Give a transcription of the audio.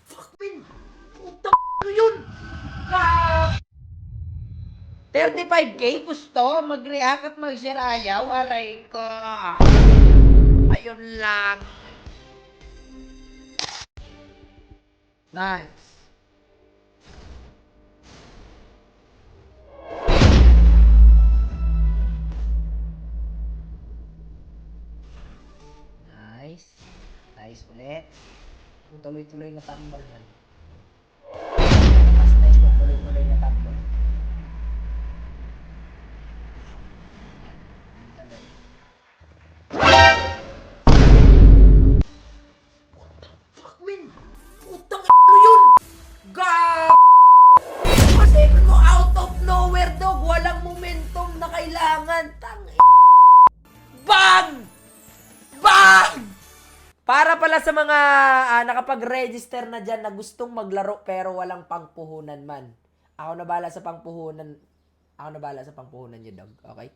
Fuck, man! Putang ano yun? 35K gusto? Mag-react at mag-share ayaw? Aray ko. Ayun lang. Nice. Nice. Nice ulit. Tuloy-tuloy na tambal man. Mas nice kung tuloy-tuloy na tambal. Fuck, man! Putang ano yun? Gag! Kasi mo out of nowhere, dog. Walang momentum na kailangan. Bang! Bang! Para pala sa mga nakapag-register na dyan na gustong maglaro pero walang pangpuhunan man. Ako na bahala sa pangpuhunan. Ako na bahala sa pangpuhunan nyo, dog. Okay?